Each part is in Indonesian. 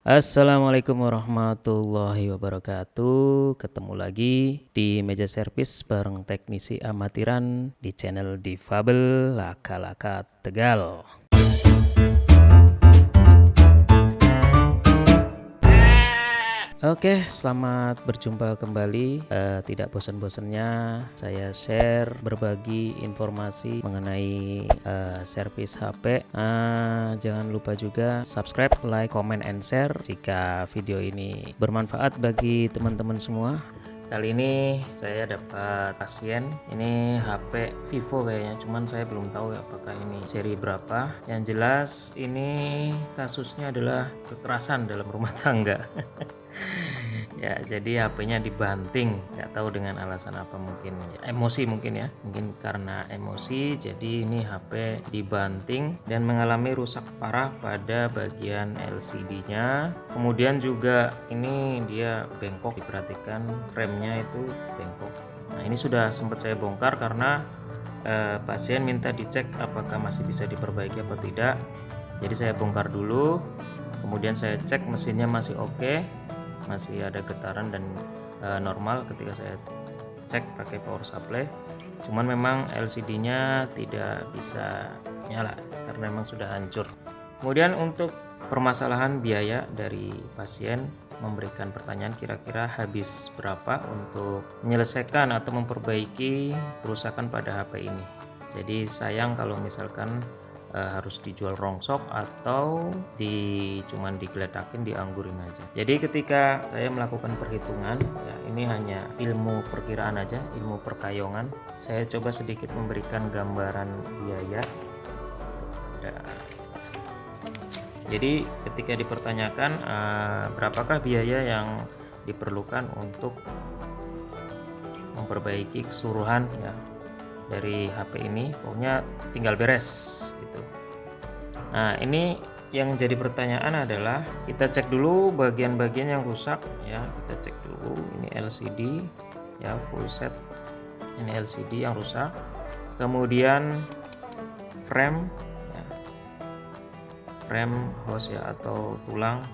Assalamualaikum warahmatullahi wabarakatuh. Ketemu lagi di meja servis bareng teknisi amatiran di channel Difabel Laka-Laka Tegal. Oke, selamat berjumpa kembali. Tidak bosan-bosannya saya share berbagi informasi mengenai servis HP. Jangan lupa juga subscribe, like, comment, and share jika video ini bermanfaat bagi teman-teman semua. Kali ini saya dapat pasien, ini HP Vivo kayaknya, cuman saya belum tahu ya apakah ini seri berapa. Yang jelas ini kasusnya adalah kekerasan dalam rumah tangga. Ya, jadi HP-nya dibanting, nggak tahu dengan alasan apa, mungkin ya, emosi mungkin ya, mungkin karena emosi. Jadi ini HP dibanting dan mengalami rusak parah pada bagian LCD-nya. Kemudian juga ini dia bengkok, diperhatikan frame-nya itu bengkok. Nah, ini sudah sempat saya bongkar karena pasien minta dicek apakah masih bisa diperbaiki atau tidak. Jadi saya bongkar dulu, kemudian saya cek mesinnya masih oke, masih ada getaran dan normal ketika saya cek pakai power supply. Cuman memang LCD-nya tidak bisa nyala karena memang sudah hancur. Kemudian untuk permasalahan biaya dari pasien memberikan pertanyaan kira-kira habis berapa untuk menyelesaikan atau memperbaiki kerusakan pada HP ini. Jadi sayang kalau misalkan harus dijual rongsok atau cuman digeletakin, dianggurin aja. Jadi ketika saya melakukan perhitungan ya, ini hanya ilmu perkiraan aja, ilmu perkayongan. Saya coba sedikit memberikan gambaran biaya. Jadi ketika dipertanyakan berapakah biaya yang diperlukan untuk memperbaiki keseluruhan ya dari HP ini, pokoknya tinggal beres gitu. Nah, ini yang jadi pertanyaan adalah kita cek dulu bagian-bagian yang rusak ya, kita cek dulu. Ini LCD ya, full set. Ini LCD yang rusak. Kemudian frame ya, frame host ya atau tulangan.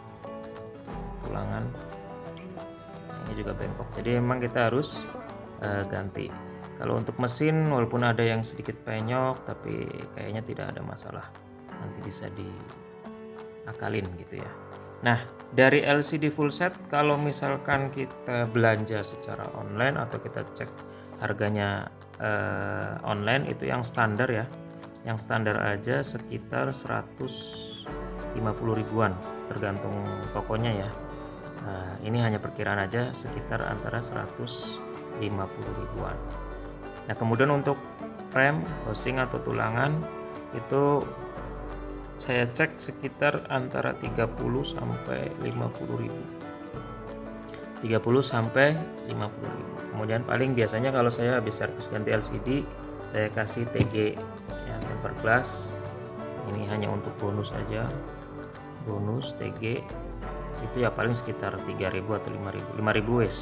Ini juga bengkok. Jadi memang kita harus ganti. Kalau untuk mesin walaupun ada yang sedikit penyok, tapi kayaknya tidak ada masalah, nanti bisa diakalin gitu ya. Nah, dari LCD full set kalau misalkan kita belanja secara online atau kita cek harganya online, itu yang standar ya, yang standar aja sekitar 150 ribuan tergantung tokonya ya. Nah, ini hanya perkiraan aja, sekitar antara 150 ribuan. Nah, kemudian untuk frame, housing atau tulangan itu saya cek sekitar antara 30 sampai 50 ribu. 30 sampai 50 ribu. Kemudian paling biasanya kalau saya habis servis ganti LCD, saya kasih TG ya, tempered glass. Ini hanya untuk bonus aja. Bonus TG itu ya paling sekitar 3.000 atau 5.000. 5.000 wes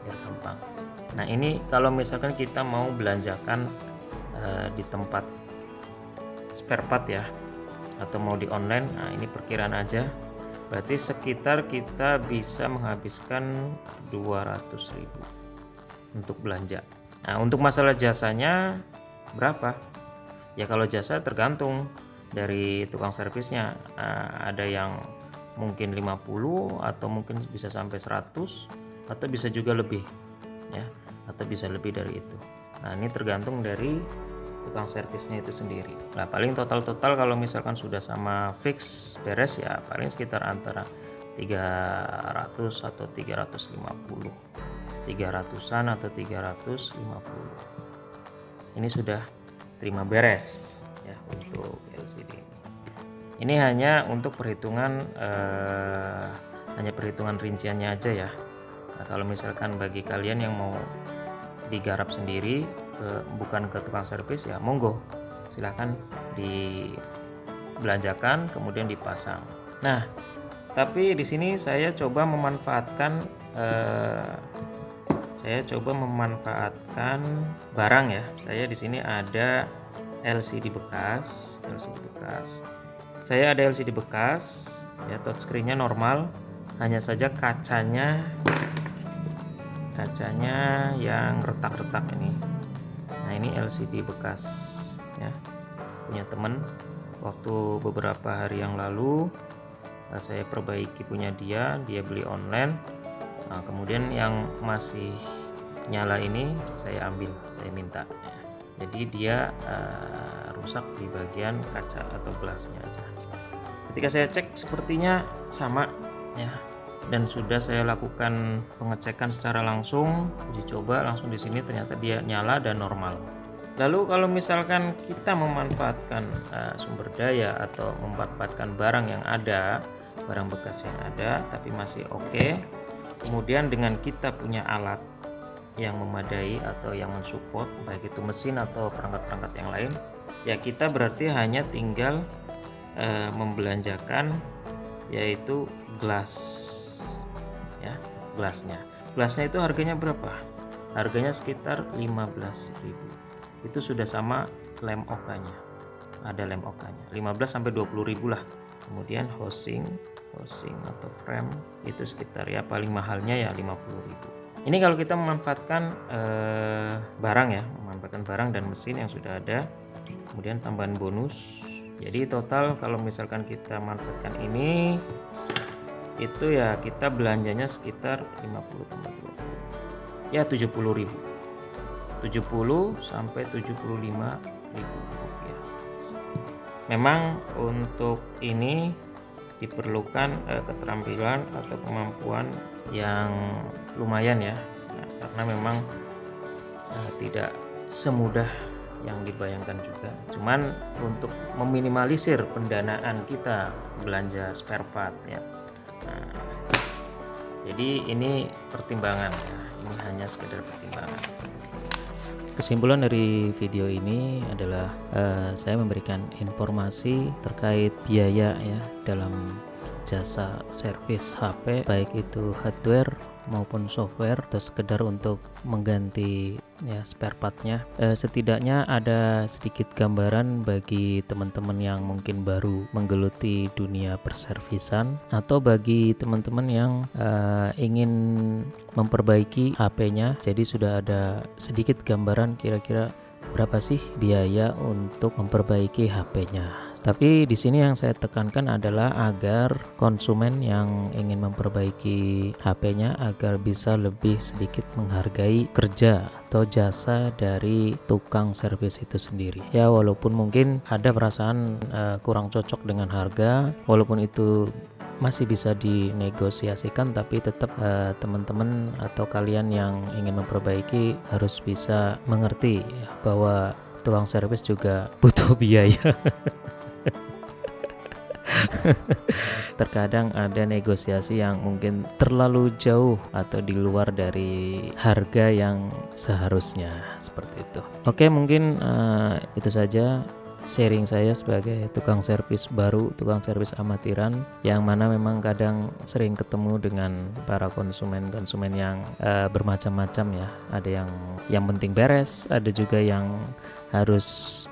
biar gampang. Nah, ini kalau misalkan kita mau belanjakan di tempat spare part ya, atau mau di online, nah ini perkiraan aja. Berarti sekitar kita bisa menghabiskan 200.000 untuk belanja. Nah, untuk masalah jasanya berapa? Ya kalau jasa tergantung dari tukang servisnya. Ada yang mungkin 50 atau mungkin bisa sampai 100 atau bisa juga lebih ya, atau bisa lebih dari itu. Nah, ini tergantung dari tukang servisnya itu sendiri. Nah, paling total kalau misalkan sudah sama fix beres ya paling sekitar antara 300 atau 350. 300-an atau 350. Ini sudah terima beres ya untuk LCD ini. Ini hanya untuk perhitungan hanya perhitungan rinciannya aja ya. Nah, kalau misalkan bagi kalian yang mau digarap sendiri bukan ke tukang servis ya monggo, silahkan dibelanjakan kemudian dipasang. Nah, tapi di sini saya coba memanfaatkan barang ya. Saya di sini ada LCD bekas. Saya ada LCD bekas ya, touchscreen-nya normal, hanya saja kacanya yang retak-retak ini. Nah, ini LCD bekas ya, punya temen waktu beberapa hari yang lalu. Saya perbaiki punya dia beli online. Nah, kemudian yang masih nyala ini saya ambil, saya minta ya. Jadi dia rusak di bagian kaca atau gelasnya aja. Ketika saya cek sepertinya sama ya, dan sudah saya lakukan pengecekan secara langsung, uji coba langsung di sini, ternyata dia nyala dan normal. Lalu kalau misalkan kita memanfaatkan sumber daya atau memanfaatkan barang yang ada, barang bekas yang ada tapi masih oke, kemudian dengan kita punya alat yang memadai atau yang mensupport baik itu mesin atau perangkat-perangkat yang lain, ya kita berarti hanya tinggal membelanjakan yaitu gelas ya, gelasnya itu harganya berapa? Harganya sekitar 15.000. Itu sudah sama lem okanya, ada lem okanya 15 sampai 20.000 lah. Kemudian housing atau frame itu sekitar ya paling mahalnya ya 50.000. Ini kalau kita memanfaatkan barang ya, memanfaatkan barang dan mesin yang sudah ada, kemudian tambahan bonus. Jadi total kalau misalkan kita manfaatkan ini, itu ya kita belanjanya sekitar 50,20 ya 70.000, 70 sampai 75.000 rupiah. Memang untuk ini diperlukan keterampilan atau kemampuan yang lumayan ya, karena memang tidak semudah yang dibayangkan juga. Cuman untuk meminimalisir pendanaan kita belanja spare part ya. Nah, jadi ini pertimbangan ya, ini hanya sekedar pertimbangan. Kesimpulan dari video ini adalah saya memberikan informasi terkait biaya ya dalam jasa servis HP, baik itu hardware maupun software, atau sekedar untuk mengganti ya spare partnya. Setidaknya ada sedikit gambaran bagi teman-teman yang mungkin baru menggeluti dunia perservisan, atau bagi teman-teman yang ingin memperbaiki HP-nya. Jadi sudah ada sedikit gambaran kira-kira berapa sih biaya untuk memperbaiki HP-nya. Tapi di sini yang saya tekankan adalah agar konsumen yang ingin memperbaiki HP-nya agar bisa lebih sedikit menghargai kerja atau jasa dari tukang servis itu sendiri. Ya, walaupun mungkin ada perasaan kurang cocok dengan harga, walaupun itu masih bisa dinegosiasikan, tapi tetap teman-teman atau kalian yang ingin memperbaiki harus bisa mengerti ya, bahwa tukang servis juga butuh biaya. Terkadang ada negosiasi yang mungkin terlalu jauh atau di luar dari harga yang seharusnya, seperti itu. Oke, mungkin itu saja sharing saya sebagai tukang servis baru, tukang servis amatiran, yang mana memang kadang sering ketemu dengan para konsumen yang bermacam-macam ya. Ada yang penting beres, ada juga yang harus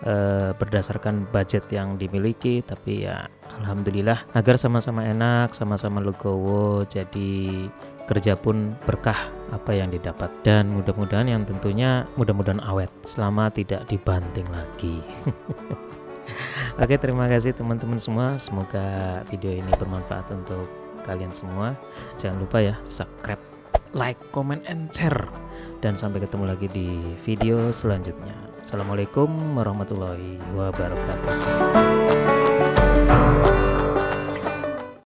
berdasarkan budget yang dimiliki, tapi ya alhamdulillah agar sama-sama enak, sama-sama legowo, jadi kerja pun berkah apa yang didapat, dan mudah-mudahan mudah-mudahan awet selama tidak dibanting lagi. Oke, terima kasih teman-teman semua, semoga video ini bermanfaat untuk kalian semua. Jangan lupa ya subscribe, like, comment, and share, dan sampai ketemu lagi di video selanjutnya. Assalamualaikum warahmatullahi wabarakatuh.